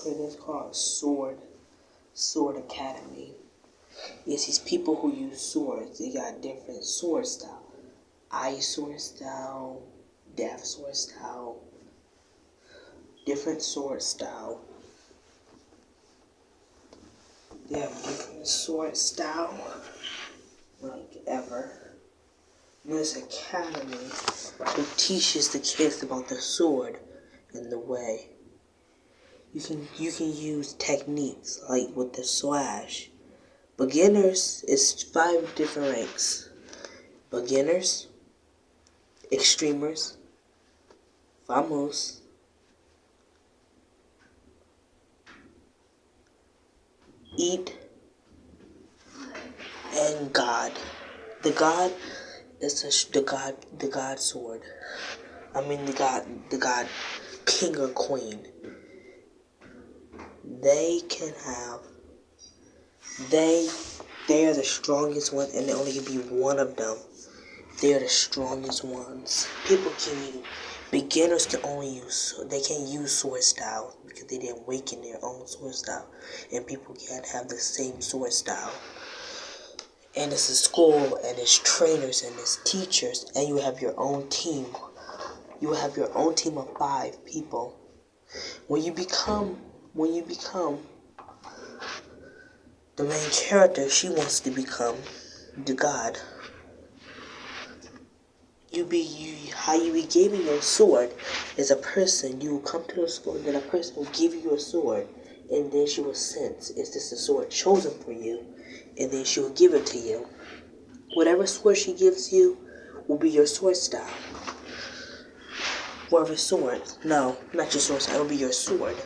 it is called Sword Academy. It's these people who use swords. They got different sword style. Ice sword style, death sword style, different sword style. They have different sword style, like ever. There's academy who teaches the kids about the sword and the way. You can use techniques like with the slash. Beginners is 5 different ranks. Beginners, extremers, vamos, eat, and God. The God is the God sword. I mean the God king or queen. They can have they are the strongest ones, and there only can be one of them. They are the strongest ones. Beginners can only they can't use sword style because they didn't awaken their own sword style, and people can't have the same sword style. And it's a school, and it's trainers, and it's teachers, and you have your own team. You have your own team of 5 people. When you become the main character, she wants to become the God. How you be giving your sword is a person. You will come to the school, then a person will give you a sword, and then she will sense, is this a sword chosen for you? And then she will give it to you. Whatever sword she gives you will be your sword style. Whatever sword. No, not your sword style, it will be your sword.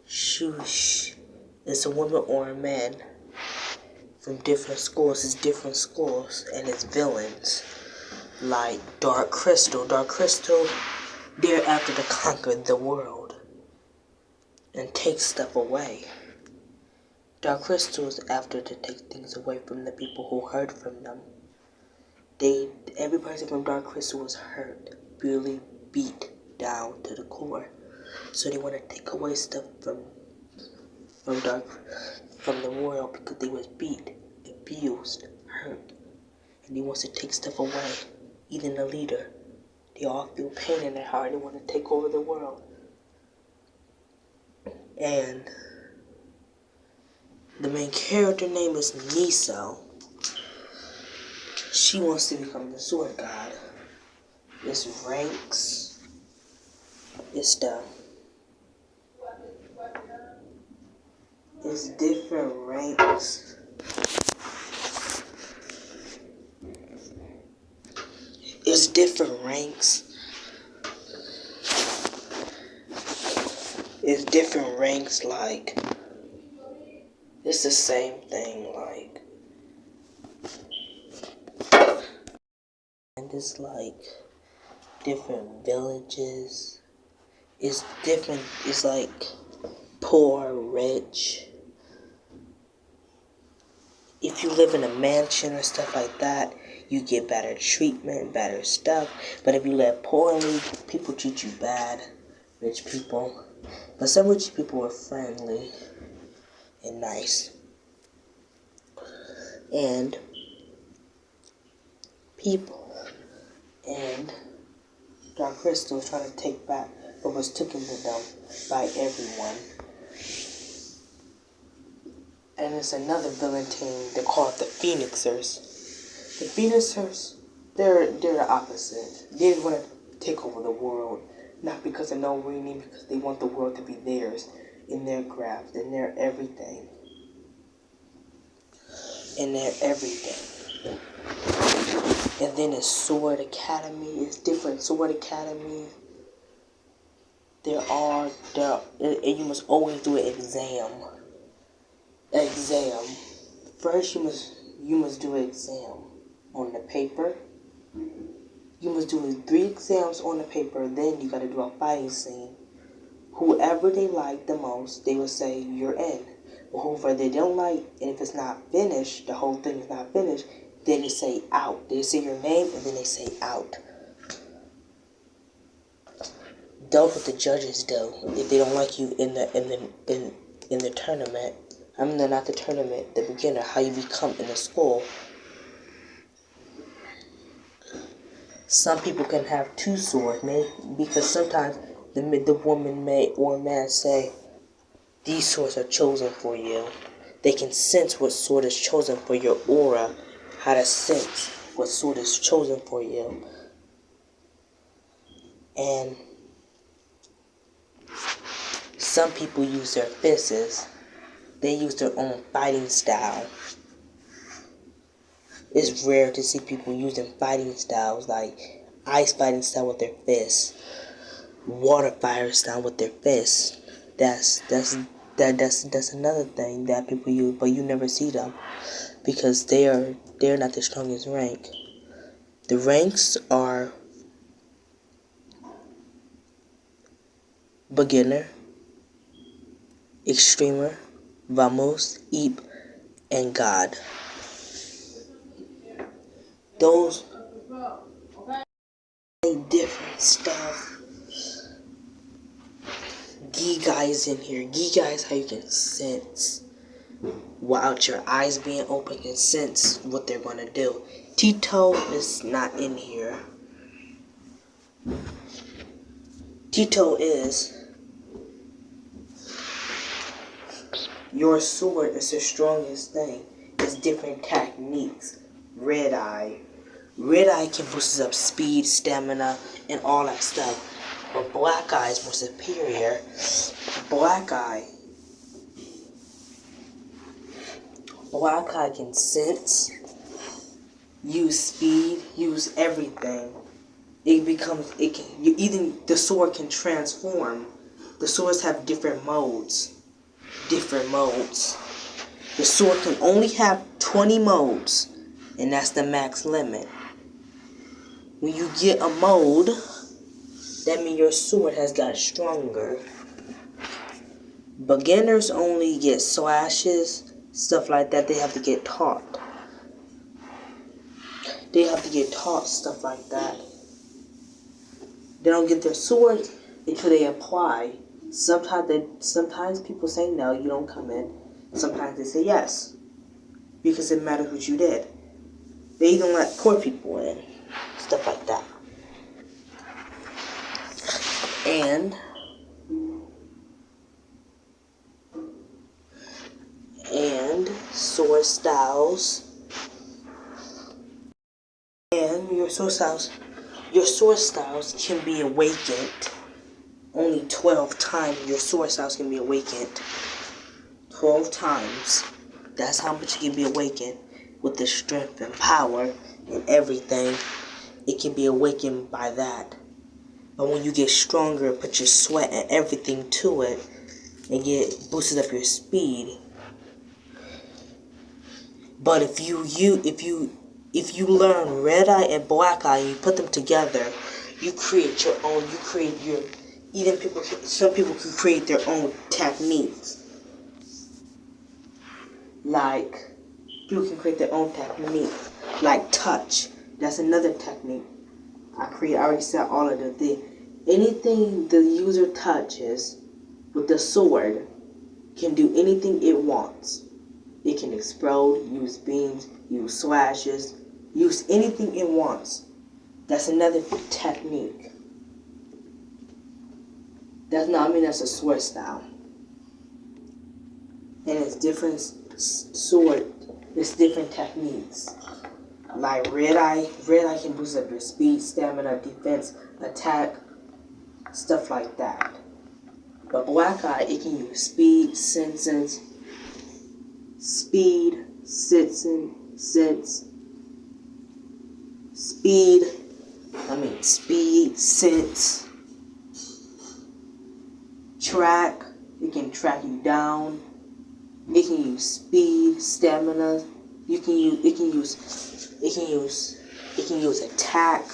Shush. It's a woman or a man from different schools. It's different schools, and it's villains. Like Dark Crystal. Dark Crystal, they're after to conquer the world and take stuff away. Dark Crystal is after to take things away from the people who heard from them. Every person from Dark Crystal was hurt, really beat down to the core. So they want to take away stuff from the world because they was beat, abused, hurt, and he wants to take stuff away. Even the leader, they all feel pain in their heart. They want to take over the world. And the main character name is Niso. She wants to become the sword god. It's ranks. It's different ranks. It's different ranks. It's different ranks, like, it's the same thing, like, and it's like different villages. It's different, it's like poor, rich. If you live in a mansion or stuff like that, you get better treatment, better stuff. But if you live poorly, people treat you bad. Rich people. But some rich people are friendly and nice. And people and Dark Crystal is trying to take back what was taken to them by everyone. And it's another villain team. They call it the Phoenixers. The Phoenixers, they're the opposite. They want to take over the world, not because of no reason, because they want the world to be theirs, in their craft, in their everything. In their everything. And then it's Sword Academy. It's different Sword Academy. And you must always do an exam. First, you must do an exam on the paper. You must do 3 exams on the paper. Then you gotta do a fighting scene. Whoever they like the most, they will say you're in. But whoever they don't like, and if it's not finished, the whole thing is not finished, then they say out. They say your name and then they say out. That's what the judges do if they don't like you in the tournament. I mean, not the tournament, the beginner, how you become in the school. Some people can have two swords, because sometimes the woman may or man say, these swords are chosen for you. They can sense what sword is chosen for your aura, how to sense what sword is chosen for you. And some people use their fists. They use their own fighting style. It's rare to see people using fighting styles like ice fighting style with their fists, water fire style with their fists. That's another thing that people use, but you never see them because they're not the strongest rank. The ranks are beginner, extremer, vamos, eep, and god. Those different stuff. Giga is in here. Giga is how you can sense without your eyes being open, can sense what they're gonna do. Tito is not in here. Tito is your sword is the strongest thing. It's different techniques. Red Eye. Red Eye can boost up speed, stamina, and all that stuff. But Black Eye is more superior. Black Eye can sense, use speed, use everything. Even the sword can transform. The swords have different modes. The sword can only have 20 modes, and that's the max limit. When you get a mode, that means your sword has got stronger. Beginners only get slashes, stuff like that. They have to get taught. Stuff like that. They don't get their swords until they apply. Sometimes people say no, you don't come in. Sometimes they say yes, because it matters what you did. They even let poor people in, stuff like that. And sword styles. And your sword styles can be awakened. Only 12 times your sword styles can be awakened. 12 times. That's how much it can be awakened. With the strength and power and everything, it can be awakened by that. But when you get stronger, put your sweat and everything to it, and get boosted up your speed. But if you learn Red Eye and Black Eye, and you put them together, you create your own. Some people can create their own techniques. Like people can create their own technique, like touch. That's another technique. I already said all of the things. Anything the user touches with the sword can do anything it wants. It can explode, use beams, use slashes, use anything it wants. That's another technique. That's a sword style. And it's different it's different techniques. Like Red Eye can boost up your speed, stamina, defense, attack, stuff like that. But Black Eye, it can use speed, sense, track. It can track you down. It can use speed, stamina. It can use attack.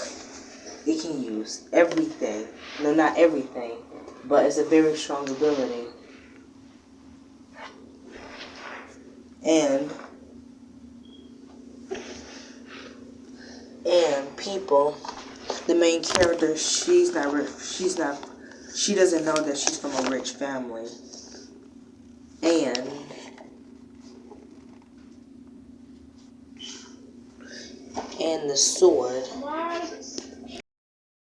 It can use everything. No, not everything, but it's a very strong ability. And people, the main character, she's not she doesn't know that she's from a rich family. And the sword